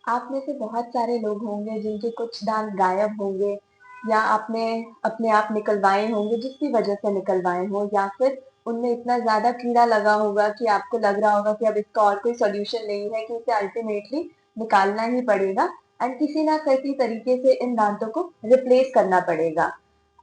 आप में से बहुत सारे लोग होंगे जिनके कुछ दांत गायब होंगे, या आपने अपने आप निकलवाए होंगे जिसकी वजह से निकलवाए हो, या फिर उनमें इतना ज्यादा कीड़ा लगा होगा कि आपको लग रहा होगा कि अब इसका और कोई सॉल्यूशन नहीं है, कि इसे अल्टीमेटली निकालना ही पड़ेगा एंड किसी ना किसी तरीके से इन दांतों को रिप्लेस करना पड़ेगा।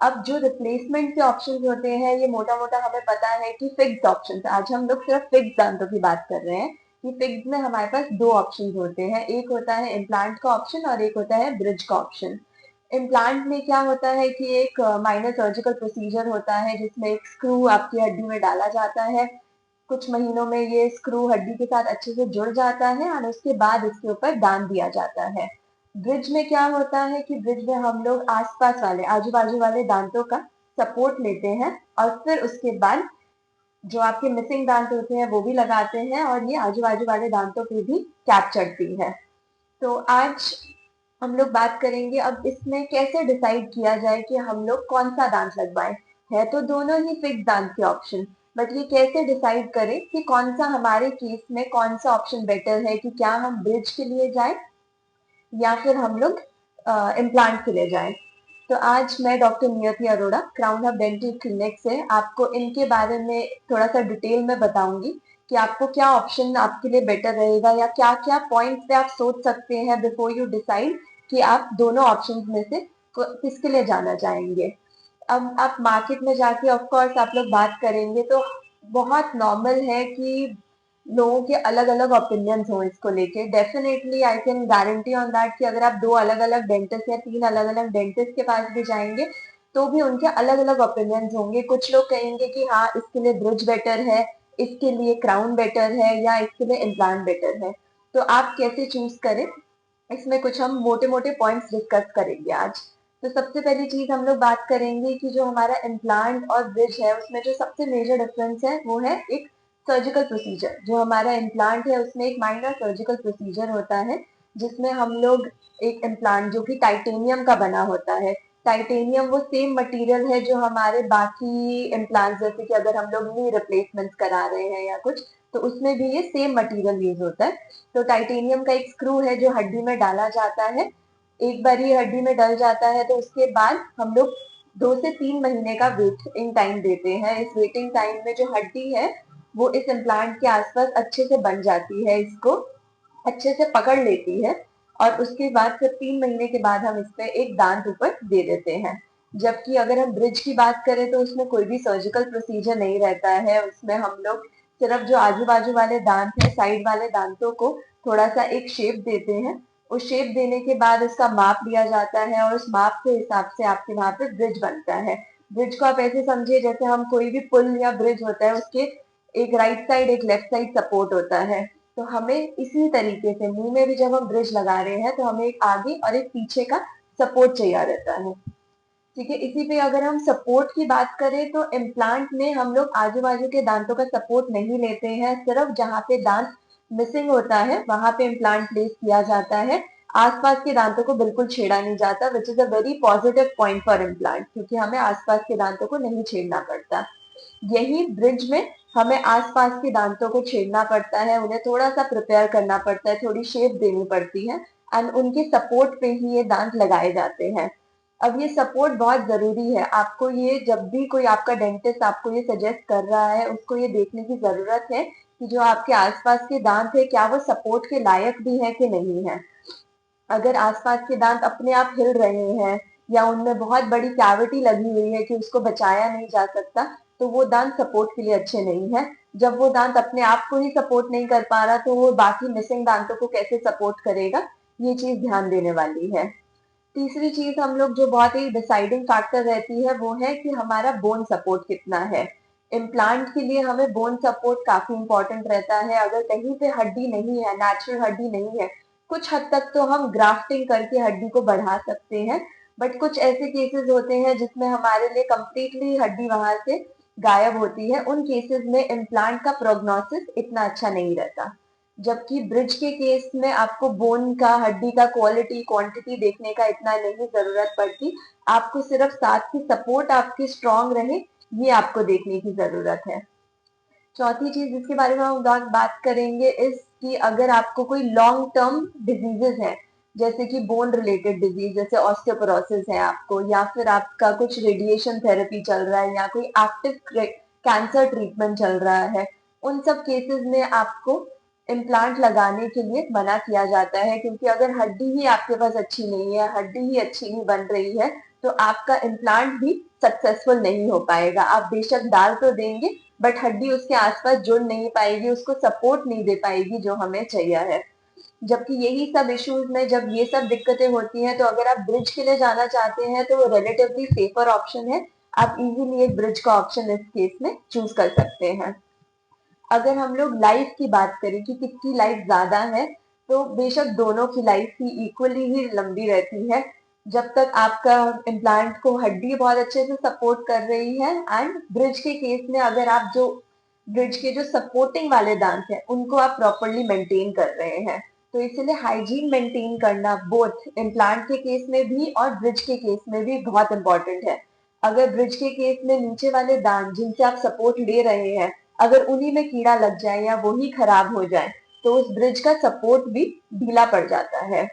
अब जो रिप्लेसमेंट के ऑप्शंस होते हैं, ये मोटा मोटा हमें पता है कि फिक्स्ड ऑप्शंस, आज हम लोग सिर्फ फिक्स्ड दांतों की बात कर रहे हैं कि फिक्स्ड में हमारे पास दो ऑप्शन होते हैं, एक होता है इम्प्लांट का ऑप्शन और एक होता है ब्रिज का ऑप्शन। इम्प्लांट में क्या होता है कि एक माइनर सर्जिकल प्रोसीजर होता है जिसमें एक स्क्रू आपकी हड्डी में डाला जाता है। कुछ महीनों में ये स्क्रू हड्डी के साथ अच्छे से जुड़ जाता है और उसके बाद इसके ऊपर दान दिया जाता है। ब्रिज में क्या होता है कि ब्रिज में हम लोग आसपास वाले आजू बाजू वाले दांतों का सपोर्ट लेते हैं और फिर उसके बाद जो आपके मिसिंग दांत होते हैं वो भी लगाते हैं और ये आजू बाजू वाले दांतों पे भी कैप चढ़ती है। तो आज हम लोग बात करेंगे अब इसमें कैसे डिसाइड किया जाए कि हम लोग कौन सा दांत लगवाएं। है तो दोनों ही फिक्स दांत के ऑप्शन, बट ये कैसे डिसाइड करें कि कौन सा हमारे केस में कौन सा ऑप्शन बेटर है, कि क्या हम ब्रिज के लिए जाएं या फिर हम लोग इम्प्लांट के लिए जाएं। तो आज मैं डॉक्टर नियति Arora crown hub dental clinic से आपको इनके बारे में थोड़ा सा डिटेल में बताऊंगी कि आपको क्या ऑप्शन आपके लिए बेटर रहेगा, या क्या क्या पॉइंट्स पे आप सोच सकते हैं बिफोर यू डिसाइड कि आप दोनों ऑप्शंस में से किसके लिए जाना चाहेंगे। अब आप मार्केट में जाके ऑफ कोर्स आप लोग बात करेंगे तो बहुत नॉर्मल है कि लोगों के अलग अलग ओपिनियंस हो इसको लेके। Definitely I can guarantee on that कि अगर आप दो अलग अलग डेंटिस्ट या तीन अलग अलग डेंटिस्ट के पास भी जाएंगे तो भी उनके अलग अलग ओपिनियंस होंगे। कुछ लोग कहेंगे कि हाँ इसके लिए ब्रिज बेटर है, इसके लिए क्राउन बेटर है, या इसके लिए इम्प्लांट बेटर है। तो आप कैसे चूज करें, इसमें कुछ हम मोटे मोटे पॉइंट्स डिस्कस करेंगे आज। तो सबसे पहली चीज हम लोग बात करेंगे कि जो हमारा इम्प्लांट और ब्रिज है उसमें जो सबसे मेजर डिफरेंस है वो है एक सर्जिकल प्रोसीजर। जो हमारा इम्प्लांट है उसमें एक माइनर सर्जिकल प्रोसीजर होता है जिसमें हम लोग एक इम्प्लांट जो कि टाइटेनियम का बना होता है। टाइटेनियम वो सेम मटेरियल है जो हमारे बाकी इम्प्लांट, जैसे कि अगर हम लोग नी रिप्लेसमेंट करा रहे हैं या कुछ, तो उसमें भी ये सेम मटेरियल यूज होता है। तो टाइटेनियम का एक स्क्रू है जो हड्डी में डाला जाता है। एक बार ये हड्डी में डल जाता है तो उसके बाद हम लोग 2 से 3 महीने का वेटिंग टाइम देते हैं। इस वेटिंग टाइम में जो हड्डी है वो इस इम्प्लांट के आसपास अच्छे से बन जाती है, इसको अच्छे से पकड़ लेती है, और उसके बाद फिर 3 महीने के बाद हम इस पे एक दांत ऊपर दे देते हैं। जबकि अगर हम ब्रिज की बात करें तो उसमें कोई भी सर्जिकल प्रोसीजर नहीं रहता है। उसमें हम लोग सिर्फ जो आजू बाजू वाले दांत है, साइड वाले दांतों को थोड़ा सा एक शेप देते हैं। उस शेप देने के बाद उसका माप लिया जाता है और उस माप के हिसाब से आपके वहां पे ब्रिज बनता है। ब्रिज को आप ऐसे समझिए जैसे हम कोई भी पुल या ब्रिज होता है उसके एक राइट साइड एक लेफ्ट साइड सपोर्ट होता है। तो हमें इसी तरीके से मुंह में भी जब हम ब्रिज लगा रहे हैं तो हमें एक आगे और एक पीछे का सपोर्ट चाहिए रहता है। ठीक है, इसी पे अगर हम सपोर्ट की बात करें तो इम्प्लांट में हम लोग आजू बाजू के दांतों का सपोर्ट नहीं लेते हैं, सिर्फ जहाँ पे दांत मिसिंग होता है वहां पे इम्प्लांट प्लेस किया जाता है। आसपास के दांतों को बिल्कुल छेड़ा नहीं जाता, which is a very positive point for implant, क्योंकि हमें आसपास के दांतों को नहीं छेड़ना पड़ता। यही ब्रिज में हमें आसपास के दांतों को छेड़ना पड़ता है, उन्हें थोड़ा सा प्रिपेयर करना पड़ता है, थोड़ी शेप देनी पड़ती है एंड उनके सपोर्ट पे ही ये दांत लगाए जाते हैं। अब ये सपोर्ट बहुत जरूरी है। आपको ये जब भी कोई आपका डेंटिस्ट आपको ये सजेस्ट कर रहा है उसको ये देखने की जरूरत है कि जो आपके आसपास के दांत है क्या वो सपोर्ट के लायक भी है कि नहीं है। अगर आसपास के दांत अपने आप हिल रहे हैं या उनमें बहुत बड़ी कैविटी लगी हुई है कि उसको बचाया नहीं जा सकता, तो वो दांत सपोर्ट के लिए अच्छे नहीं है। जब वो दांत अपने आप को ही सपोर्ट नहीं कर पा रहा तो वो बाकी मिसिंग दांतों को कैसे सपोर्ट करेगा, ये चीज ध्यान देने वाली है। तीसरी चीज हम लोग जो बहुत ही डिसाइडिंग फैक्टर रहती है वो है कि हमारा बोन सपोर्ट कितना है। इम्प्लांट के लिए हमें बोन सपोर्ट काफी इंपॉर्टेंट रहता है। अगर कहीं पे हड्डी नहीं है, नेचुरल हड्डी नहीं है, कुछ हद तक तो हम ग्राफ्टिंग करके हड्डी को बढ़ा सकते हैं, बट कुछ ऐसे केसेस होते हैं जिसमें हमारे लिए कंप्लीटली हड्डी वहां से गायब होती है। उन केसेस में इम्प्लांट का प्रोग्नोसिस इतना अच्छा नहीं रहता। जबकि ब्रिज के केस में आपको बोन का, हड्डी का क्वालिटी क्वांटिटी देखने का इतना नहीं जरूरत पड़ती। आपको सिर्फ साथ की सपोर्ट आपकी स्ट्रांग रहे, ये आपको देखने की जरूरत है। चौथी चीज जिसके बारे में हम बात करेंगे इस कि अगर आपको कोई लॉन्ग टर्म डिजीजेस है, जैसे कि बोन रिलेटेड डिजीज, जैसे ऑस्टियोपोरोसिस है आपको, या फिर आपका कुछ रेडिएशन थेरेपी चल रहा है, या कोई एक्टिव कैंसर ट्रीटमेंट चल रहा है, उन सब केसेस में आपको इम्प्लांट लगाने के लिए मना किया जाता है, क्योंकि अगर हड्डी ही आपके पास अच्छी नहीं है, हड्डी ही अच्छी नहीं बन रही है, तो आपका इम्प्लांट भी सक्सेसफुल नहीं हो पाएगा। आप बेशक डाल तो देंगे, बट हड्डी उसके आसपास जुड़ नहीं पाएगी, उसको सपोर्ट नहीं दे पाएगी जो हमें चाहिए है। जबकि यही सब इश्यूज में जब ये सब दिक्कतें होती हैं, तो अगर आप ब्रिज के लिए जाना चाहते हैं तो वो रिलेटिवली सेफर ऑप्शन है। आप इजीली एक ब्रिज का ऑप्शन इस केस में चूज कर सकते हैं। अगर हम लोग लाइफ की बात करें कि किसकी लाइफ ज्यादा है, तो बेशक दोनों की लाइफ ही इक्वली ही लंबी रहती है, जब तक आपका इम्प्लांट को हड्डी बहुत अच्छे से सपोर्ट कर रही है। एंड ब्रिज के केस में अगर आप जो ब्रिज के जो सपोर्टिंग वाले दांत हैं उनको आप प्रॉपरली मेंटेन कर रहे हैं, तो इसलिए हाइजीन मेंटेन करना बोथ इम्प्लांट के केस में भी और ब्रिज के केस में भी बहुत इंपॉर्टेंट है। अगर ब्रिज के केस में नीचे वाले दांत जिनसे आप सपोर्ट ले रहे हैं, अगर उन्हीं में कीड़ा लग जाए या वो ही खराब हो जाए, तो उस ब्रिज का सपोर्ट भी ढीला पड़ जाता है।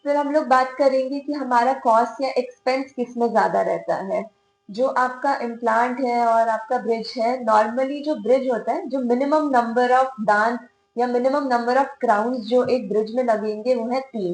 फिर हम लोग बात करेंगे कि हमारा कॉस्ट या एक्सपेंस किस में ज्यादा रहता है। जो आपका इम्प्लांट है और आपका ब्रिज है, नॉर्मली जो ब्रिज होता है, जो मिनिमम नंबर ऑफ दांत या मिनिमम नंबर ऑफ क्राउन्स जो एक ब्रिज में लगेंगे वो है 3।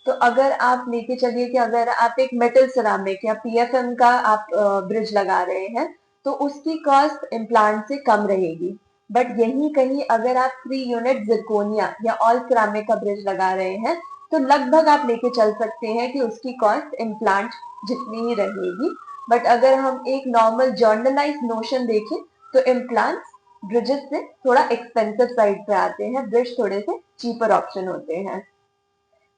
तो अगर आप लेके चलिए कि अगर आप एक मेटल सिरामिक या पीएफएम का आप ब्रिज लगा रहे हैं, तो उसकी कॉस्ट इम्प्लांट से कम रहेगी। बट यही कहीं अगर आप 3 यूनिट जिरकोनिया या ऑल सिरामिक का ब्रिज लगा रहे हैं, तो लगभग आप लेके चल सकते हैं कि उसकी कॉस्ट इम्प्लांट जितनी ही रहेगी। बट अगर हम एक नॉर्मल जर्नलाइज नोशन देखें, तो इम्प्लांट ब्रिजेस से थोड़ा एक्सपेंसिव साइड पे आते हैं, ब्रिज थोड़े से चीपर ऑप्शन होते हैं।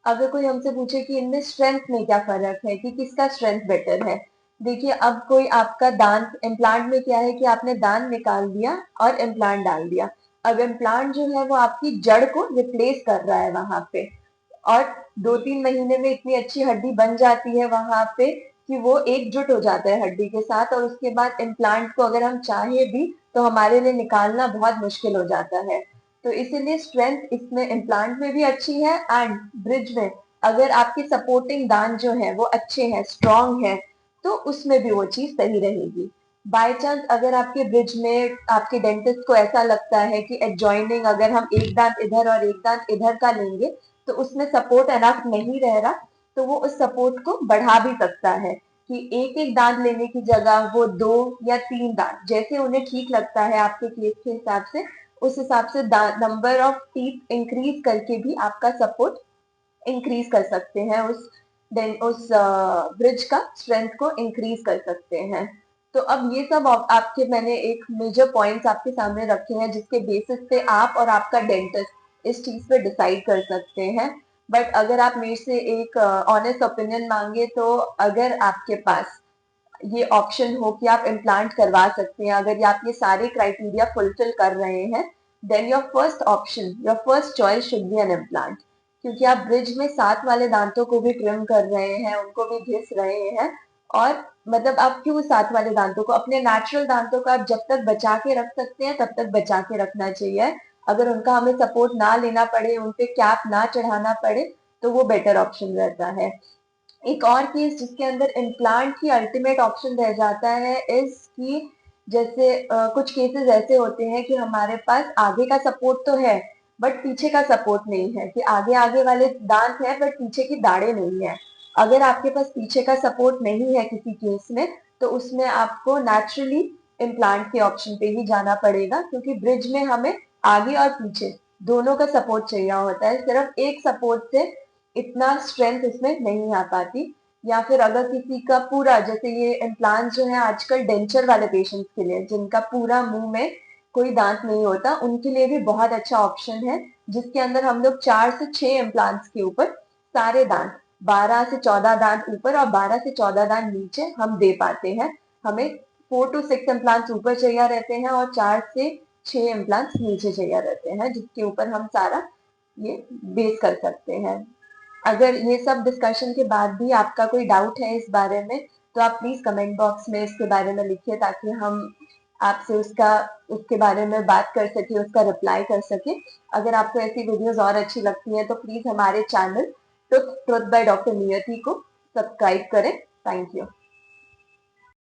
अगर कोई हमसे पूछे कि इनमें स्ट्रेंथ में क्या फर्क है, कि किसका स्ट्रेंथ बेटर है, देखिए अब कोई आपका दांत इम्प्लांट में क्या है कि आपने दांत निकाल दिया और इम्प्लांट डाल दिया। अब इम्प्लांट जो है वो आपकी जड़ को रिप्लेस कर रहा है वहां पे, और 2-3 महीने में इतनी अच्छी हड्डी बन जाती है वहां पे कि वो एकजुट हो जाता है हड्डी के साथ, और उसके बाद इम्प्लांट को अगर हम चाहे भी तो हमारे लिए निकालना बहुत मुश्किल हो जाता है। तो इसीलिए स्ट्रेंथ इसमें इम्प्लांट में भी अच्छी है, एंड ब्रिज में अगर आपके सपोर्टिंग दांत जो है वो अच्छे हैं, स्ट्रांग है, तो उसमें भी वो चीज सही रहेगी। बाय चांस अगर आपके ब्रिज में आपके डेंटिस्ट को ऐसा लगता है कि एडजॉइनिंग अगर हम एक दांत इधर और एक दांत इधर का लेंगे तो उसमें सपोर्ट अनफ नहीं रह रहा, तो वो उस सपोर्ट को बढ़ा भी सकता है, कि एक एक दांत लेने की जगह वो 2 या 3 दांत, जैसे उन्हें ठीक लगता है आपके केस के हिसाब से, उस हिसाब से नंबर ऑफ टीथ इंक्रीज करके भी आपका सपोर्ट इंक्रीज कर सकते हैं, उस ब्रिज का स्ट्रेंथ को इंक्रीज कर सकते हैं। तो अब ये सब आपके मैंने एक मेजर पॉइंट्स आपके सामने रखे हैं, जिसके बेसिस पे आप और आपका डेंटिस्ट इस चीज पे डिसाइड कर सकते हैं। बट अगर आप मेरे से एक ऑनेस्ट ओपिनियन मांगे, तो अगर आपके पास ये ऑप्शन हो कि आप इम्प्लांट करवा सकते हैं, अगर आप ये सारे क्राइटेरिया फुलफिल कर रहे हैं, then your first option, your first choice should be an implant. क्योंकि आप ब्रिज में साथ वाले दांतों को भी ट्रिम कर रहे हैं, उनको भी घिस रहे हैं, और मतलब आप क्यों साथ वाले दांतों को, अपने नेचुरल दांतों को आप जब तक बचा के रख सकते हैं तब तक बचा के रखना चाहिए। अगर उनका हमें सपोर्ट ना लेना पड़े, उन पे कैप ना चढ़ाना पड़े, तो वो बेटर ऑप्शन रहता है। एक और केस जिसके अंदर इम्प्लांट ही अल्टीमेट ऑप्शन रह जाता है इज कि जैसे कुछ केसेस ऐसे होते हैं कि हमारे पास आगे का सपोर्ट तो है बट पीछे का सपोर्ट नहीं है, कि आगे आगे वाले दांत है बट पीछे की दाढ़ें नहीं है। अगर आपके पास पीछे का सपोर्ट नहीं है किसी केस में, तो उसमें आपको नेचुरली इम्प्लांट के ऑप्शन पे ही जाना पड़ेगा, क्योंकि ब्रिज में हमें आगे और पीछे दोनों का सपोर्ट चाहिए होता है, सिर्फ एक सपोर्ट से इतना स्ट्रेंथ इसमें नहीं आ पाती। या फिर अगर किसी का पूरा, जैसे ये इम्प्लांट जो है आजकल डेंचर वाले पेशेंट्स के लिए, जिनका पूरा मुंह में कोई दांत नहीं होता, उनके लिए भी बहुत अच्छा ऑप्शन है, जिसके अंदर हम लोग 4 से 6 इम्प्लांट्स के ऊपर सारे दांत, 12 से 14 दांत ऊपर और 12 से 14 दांत नीचे हम दे पाते हैं। हमें 4 to 6 इम्प्लांट्स ऊपर चाहिए रहते हैं और 4 से 6 इम्प्लांट्स नीचे चाहिए रहते हैं, जिसके ऊपर हम सारा ये बेस कर सकते हैं। अगर ये सब डिस्कशन के बाद भी आपका कोई डाउट है इस बारे में, तो आप प्लीज कमेंट बॉक्स में इसके बारे में लिखिए, ताकि हम आपसे उसके बारे में बात कर सके, उसका रिप्लाई कर सके। अगर आपको ऐसी वीडियोस और अच्छी लगती हैं तो प्लीज हमारे चैनल ट्रुथ बाय डॉक्टर नियति को सब्सक्राइब करें। Thank you.